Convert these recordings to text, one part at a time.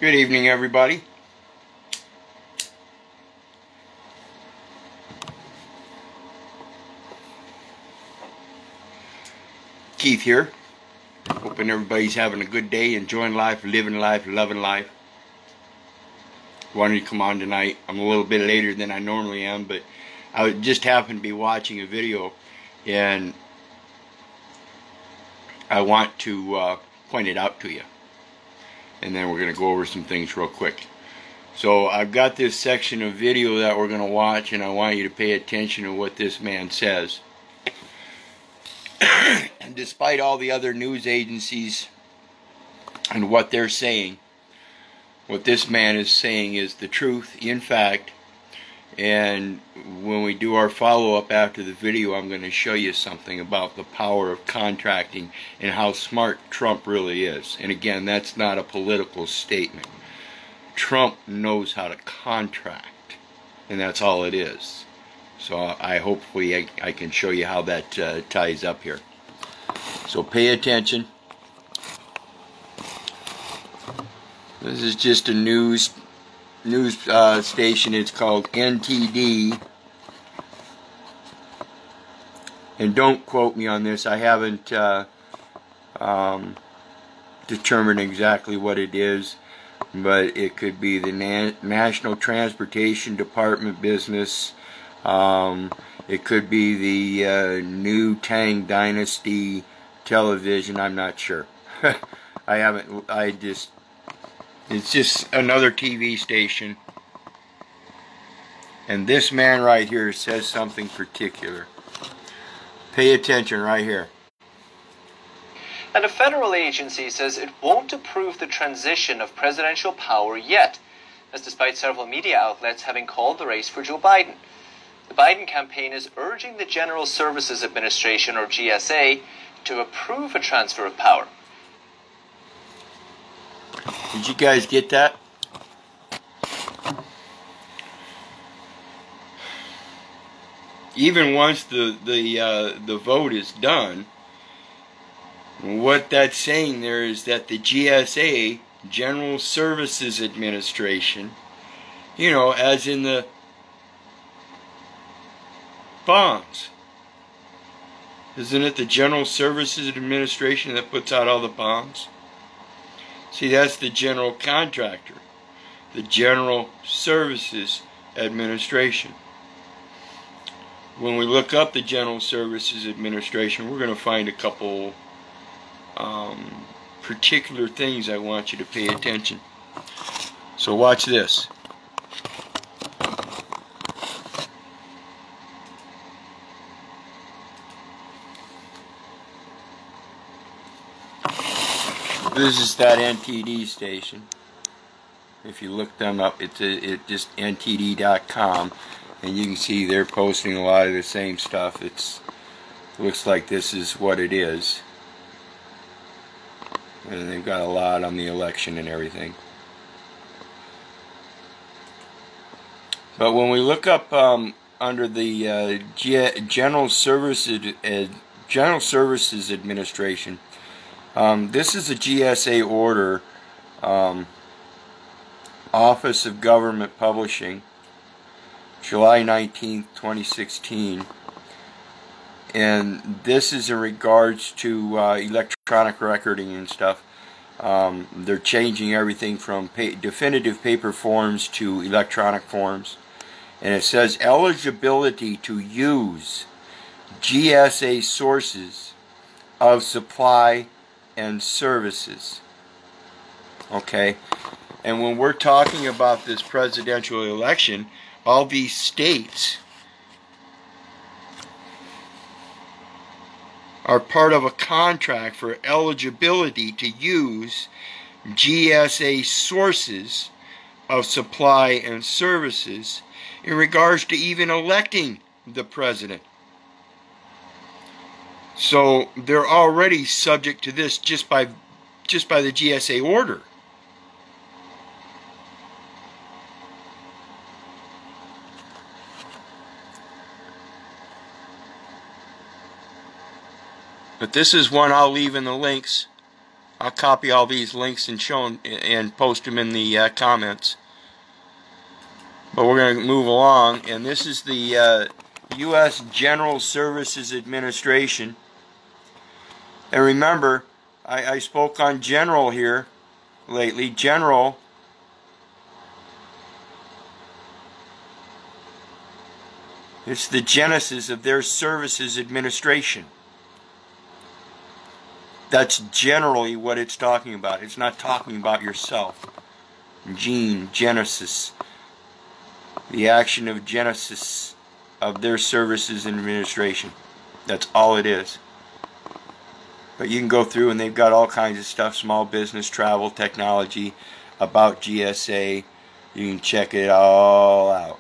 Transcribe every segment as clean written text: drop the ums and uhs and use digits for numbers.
Good evening, everybody. Keith here. Hoping everybody's having a good day, enjoying life, living life, loving life. Wanted to come on tonight. I'm a little bit later than I normally am, but I just happened to be watching a video, and I want to point it out to you. And then we're going to go over some things real quick. So I've got this section of video that we're going to watch, and I want you to pay attention to what this man says. And despite all the other news agencies and what they're saying, what this man is saying is the truth, in fact. And when we do our follow-up after the video, I'm going to show you something about the power of contracting and how smart Trump really is. And again, that's not a political statement. Trump knows how to contract, and that's all it is. So hopefully I can show you how that ties up here. So pay attention. This is just a news station. It's called NTD, and don't quote me on this. I haven't determined exactly what it is, but it could be the National Transportation Department business. It could be the new Tang Dynasty television. I'm not sure. It's just another TV station. And this man right here says something particular. Pay attention right here. And a federal agency says it won't approve the transition of presidential power yet, as despite several media outlets having called the race for Joe Biden. The Biden campaign is urging the General Services Administration, or GSA, to approve a transfer of power. Did you guys get that? Even once the vote is done, what that's saying there is that the GSA, General Services Administration, you know, as in the bonds. Isn't it the General Services Administration that puts out all the bonds? See, that's the general contractor, the General Services Administration. When we look up the General Services Administration, we're going to find a couple particular things I want you to pay attention. So watch this. This is that NTD station. If you look them up, it's just ntd.com, and you can see they're posting a lot of the same stuff. Looks like this is what it is, and they've got a lot on the election and everything. But when we look up under the General Services Administration. This is a GSA order, Office of Government Publishing, July 19th, 2016. And this is in regards to electronic recording and stuff. They're changing everything from definitive paper forms to electronic forms. And it says eligibility to use GSA sources of supply and services. Okay, and when we're talking about this presidential election, all these states are part of a contract for eligibility to use GSA sources of supply and services in regards to even electing the president. So they're already subject to this just by the GSA order. But this is one I'll leave in the links. I'll copy all these links and show them and post them in the comments. But we're going to move along, and this is the U.S. General Services Administration. And remember, I spoke on general here lately. General it's the genesis of their services administration. That's generally what it's talking about. It's not talking about yourself. Genesis. The action of genesis of their services and administration. That's all it is. But you can go through and they've got all kinds of stuff. Small business, travel, technology, about GSA. You can check it all out.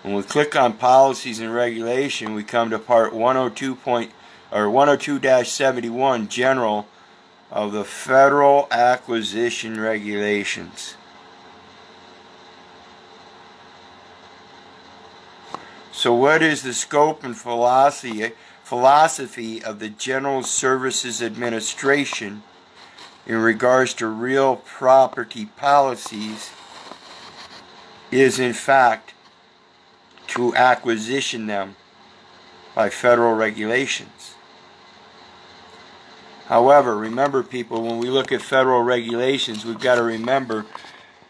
When we click on policies and regulation, we come to part 102-71 general of the Federal Acquisition Regulations. So what is the scope and philosophy of the General Services Administration in regards to real property policies is in fact to acquisition them by federal regulations. However, remember people, when we look at federal regulations, we've got to remember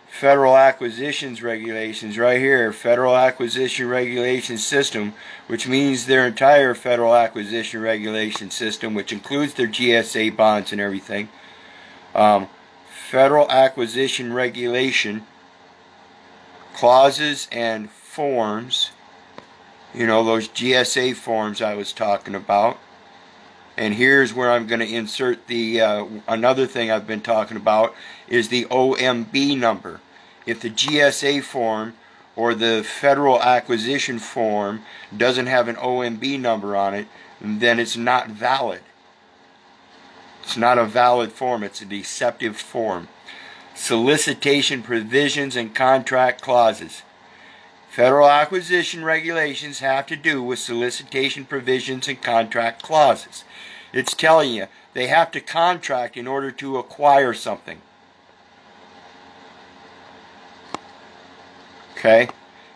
Federal Acquisitions Regulations right here, Federal Acquisition Regulation System, which means their entire Federal Acquisition Regulation System, which includes their GSA bonds and everything. Federal Acquisition Regulation clauses and forms, you know, those GSA forms I was talking about. And here's where I'm going to insert the another thing I've been talking about is the OMB number. If the GSA form or the Federal Acquisition form doesn't have an OMB number on it, then it's not valid. It's not a valid form. It's a deceptive form. Solicitation provisions and contract clauses. Federal acquisition regulations have to do with solicitation provisions and contract clauses. It's telling you they have to contract in order to acquire something. Okay?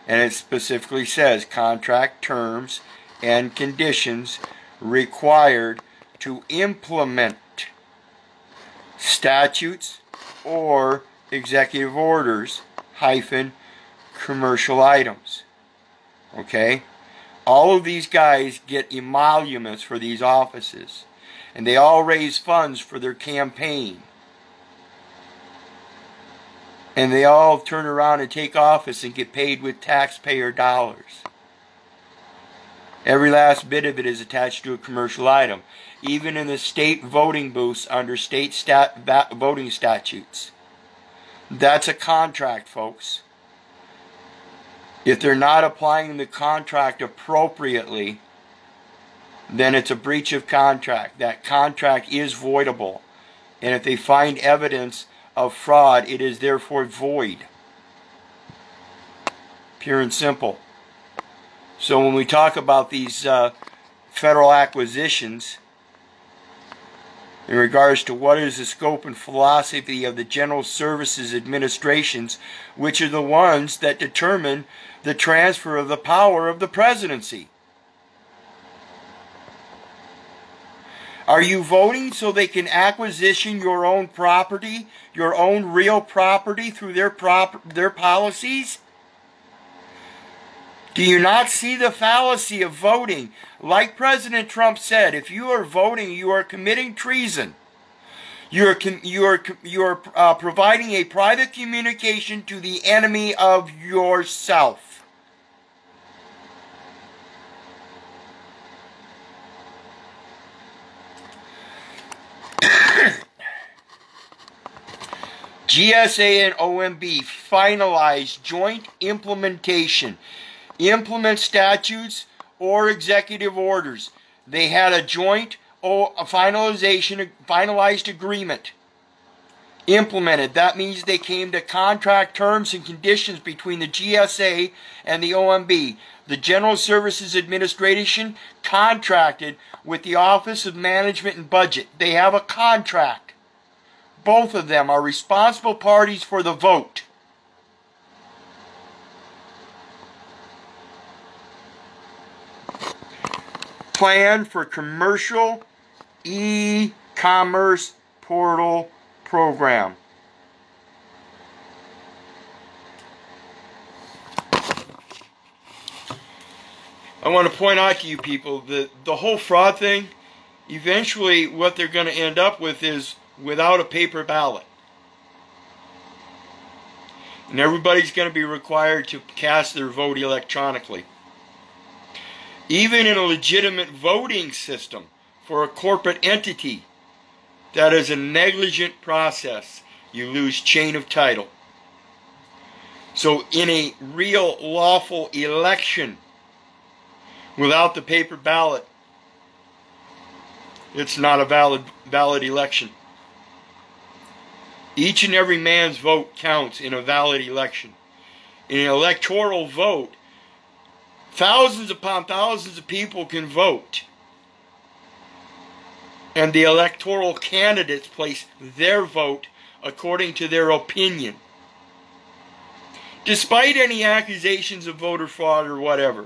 And it specifically says contract terms and conditions required to implement statutes or executive orders hyphen commercial items. Okay? All of these guys get emoluments for these offices, and they all raise funds for their campaign. And they all turn around and take office and get paid with taxpayer dollars. Every last bit of it is attached to a commercial item. Even in the state voting booths under state voting statutes. That's a contract, folks. If they're not applying the contract appropriately, then it's a breach of contract. That contract is voidable. And if they find evidence of fraud, it is therefore void. Pure and simple. So when we talk about these federal acquisitions, in regards to what is the scope and philosophy of the General Services Administrations, which are the ones that determine the transfer of the power of the presidency. Are you voting so they can acquisition your own property, your own real property through their policies? Do you not see the fallacy of voting? Like President Trump said, if you are voting, you are committing treason. You are providing a private communication to the enemy of yourself. GSA and OMB finalize joint implementation. Implement statutes or executive orders. They had a joint finalized agreement implemented. That means they came to contract terms and conditions between the GSA and the OMB. The General Services Administration contracted with the Office of Management and Budget. They have a contract. both of them are responsible parties for the vote. Plan for commercial e-commerce portal program. I want to point out to you people that the whole fraud thing, eventually what they're going to end up with is without a paper ballot. And everybody's going to be required to cast their vote electronically. Even in a legitimate voting system for a corporate entity, that is a negligent process. You lose chain of title. So in a real lawful election, without the paper ballot, it's not a valid election. Each and every man's vote counts in a valid election. In an electoral vote, thousands upon thousands of people can vote. And the electoral candidates place their vote according to their opinion, despite any accusations of voter fraud or whatever.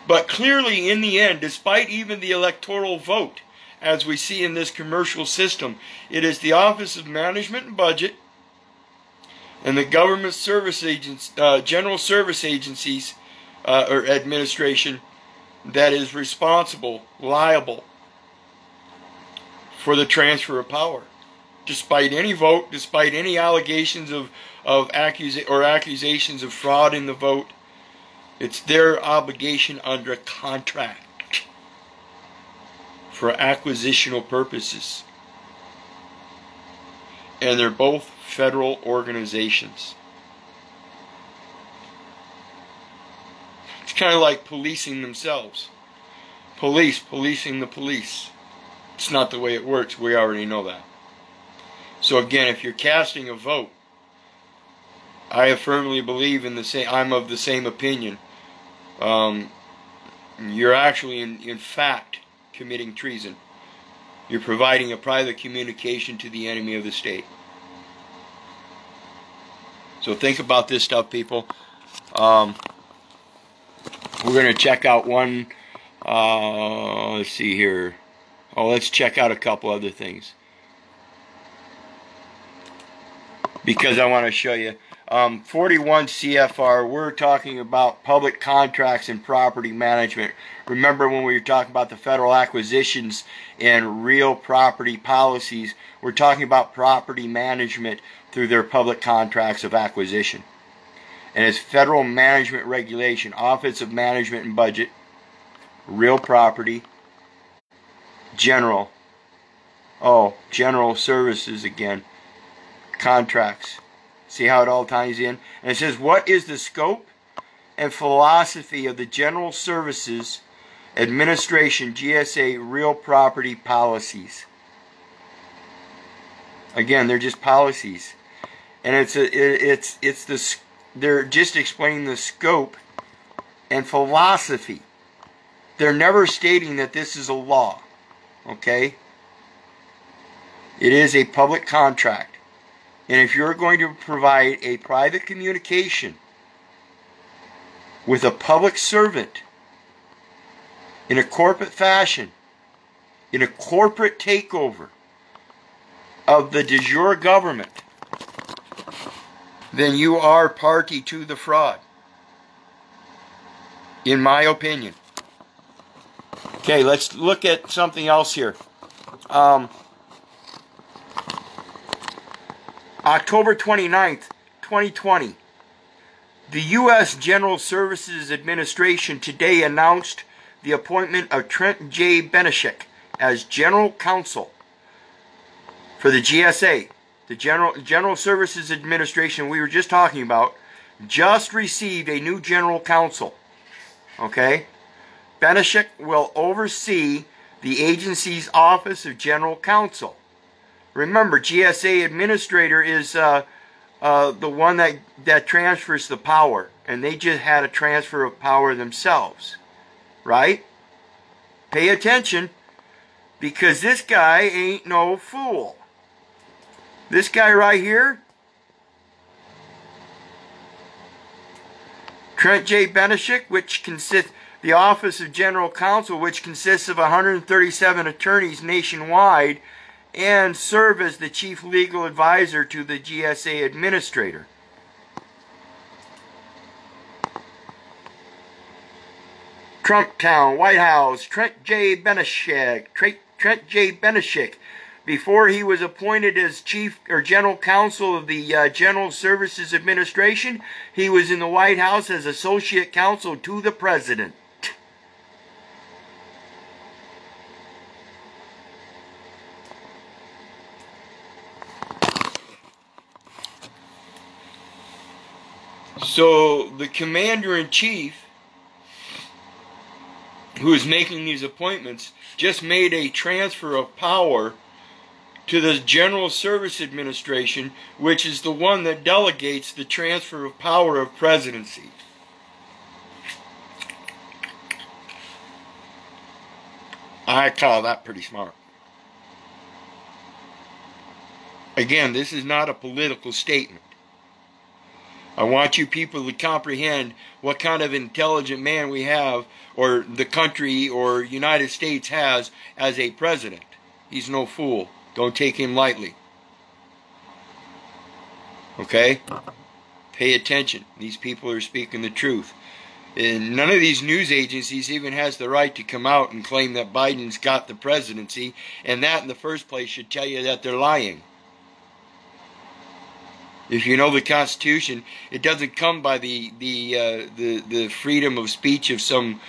But clearly, in the end, despite even the electoral vote, as we see in this commercial system, it is the Office of Management and Budget and the government service agents, general service agencies or administration that is responsible, liable for the transfer of power. Despite any vote, despite any allegations of accusations of fraud in the vote, it's their obligation under contract for acquisitional purposes. And they're both federal organizations. It's kind of like policing themselves. Police policing the police. It's not the way it works. We already know that. So again, if you're casting a vote, I firmly believe in the same. I'm of the same opinion. You're actually, in fact, committing treason. You're providing a private communication to the enemy of the state. So think about this stuff, people. We're going to check out one. Let's see here. Oh, let's check out a couple other things, because I want to show you. 41 CFR, we're talking about public contracts and property management. Remember when we were talking about the federal acquisitions and real property policies, we're talking about property management through their public contracts of acquisition. And it's Federal Management Regulation, Office of Management and Budget, real property, general services again, contracts. See how it all ties in? And it says, what is the scope and philosophy of the General Services Administration GSA real property policies? Again, they're just policies. And they're just explaining the scope and philosophy. They're never stating that this is a law. Okay? It is a public contract. And if you're going to provide a private communication with a public servant in a corporate fashion, in a corporate takeover of the de jure government, then you are party to the fraud, in my opinion. Okay, let's look at something else here. October 29th, 2020, the U.S. General Services Administration today announced the appointment of Trent J. Benishek as General Counsel for the GSA. The General Services Administration we were just talking about just received a new General Counsel. Okay? Benishek will oversee the agency's Office of General Counsel. Remember, GSA Administrator is the one that transfers the power. And they just had a transfer of power themselves. Right? Pay attention, because this guy ain't no fool. This guy right here, Trent J. Benishek, which consists the Office of General Counsel, which consists of 137 attorneys nationwide, and serve as the chief legal advisor to the GSA administrator. Trump Town, White House, Trent J. Benishek. Trent J. Benishek, before he was appointed as chief or general counsel of the General Services Administration, he was in the White House as associate counsel to the president. So the commander-in-chief, who is making these appointments, just made a transfer of power to the General Service Administration, which is the one that delegates the transfer of power of presidency. I call that pretty smart. Again, this is not a political statement. I want you people to comprehend what kind of intelligent man we have, or the country or United States has, as a president. He's no fool. Don't take him lightly. Okay? Pay attention. These people are speaking the truth. And none of these news agencies even has the right to come out and claim that Biden's got the presidency, and that in the first place should tell you that they're lying. If you know the Constitution, it doesn't come by the freedom of speech of some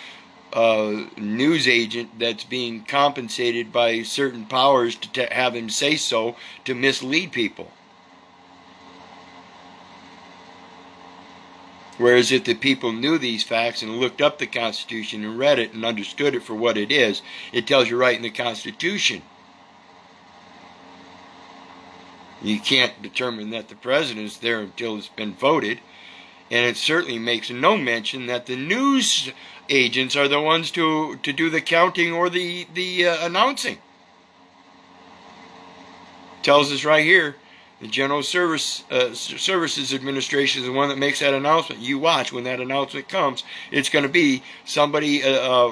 news agent that's being compensated by certain powers to have him say so to mislead people. Whereas if the people knew these facts and looked up the Constitution and read it and understood it for what it is, it tells you right in the Constitution. You can't determine that the president is there until it's been voted. And it certainly makes no mention that the news agents are the ones to do the counting or the announcing. It tells us right here, the General Services Administration is the one that makes that announcement. You watch when that announcement comes. It's going to be somebody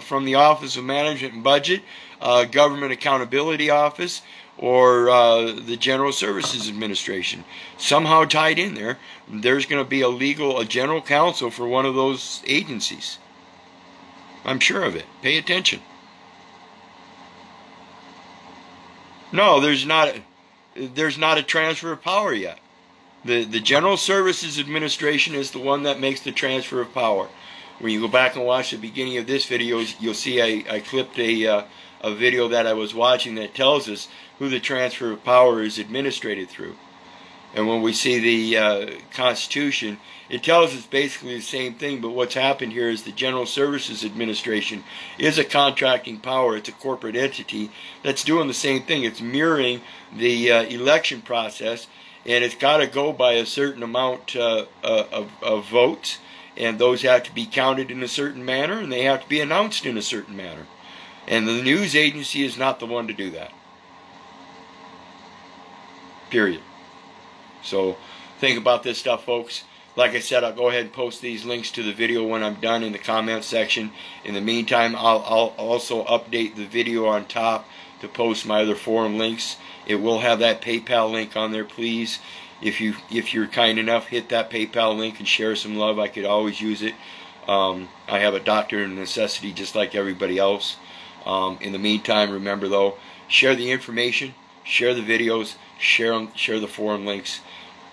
from the Office of Management and Budget, Government Accountability Office, or the General Services Administration. Somehow tied in there, there's going to be a general counsel for one of those agencies. I'm sure of it. Pay attention. No, there's not a transfer of power yet. The General Services Administration is the one that makes the transfer of power. When you go back and watch the beginning of this video, you'll see I clipped a video that I was watching that tells us who the transfer of power is administrated through. And when we see the Constitution, it tells us basically the same thing, but what's happened here is the General Services Administration is a contracting power. It's a corporate entity that's doing the same thing. It's mirroring the election process, and it's got to go by a certain amount of votes, and those have to be counted in a certain manner, and they have to be announced in a certain manner. And the news agency is not the one to do that. Period. So think about this stuff, folks. Like I said, I'll go ahead and post these links to the video when I'm done in the comment section. In the meantime, I'll also update the video on top to post my other forum links. It will have that PayPal link on there, please. If you're kind enough, hit that PayPal link and share some love. I could always use it. I have a doctrine of necessity just like everybody else. In the meantime, remember though, share the information, share the videos, share the forum links.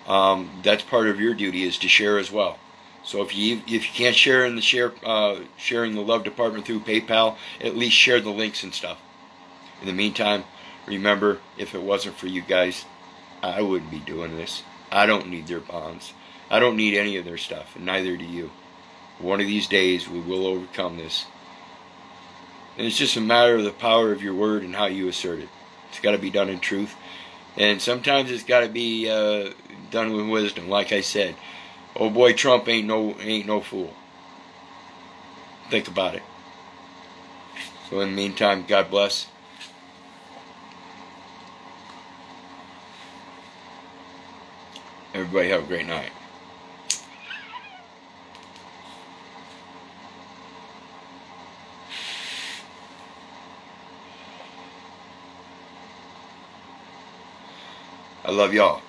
That's part of your duty, is to share as well. So if you can't share in the sharing the love department through PayPal, at least share the links and stuff. In the meantime, remember, if it wasn't for you guys, I wouldn't be doing this. I don't need their bonds. I don't need any of their stuff, and neither do you. One of these days we will overcome this. And it's just a matter of the power of your word and how you assert it. It's got to be done in truth. And sometimes it's got to be done with wisdom. Like I said, oh boy, Trump ain't no fool. Think about it. So in the meantime, God bless. Everybody have a great night. I love y'all.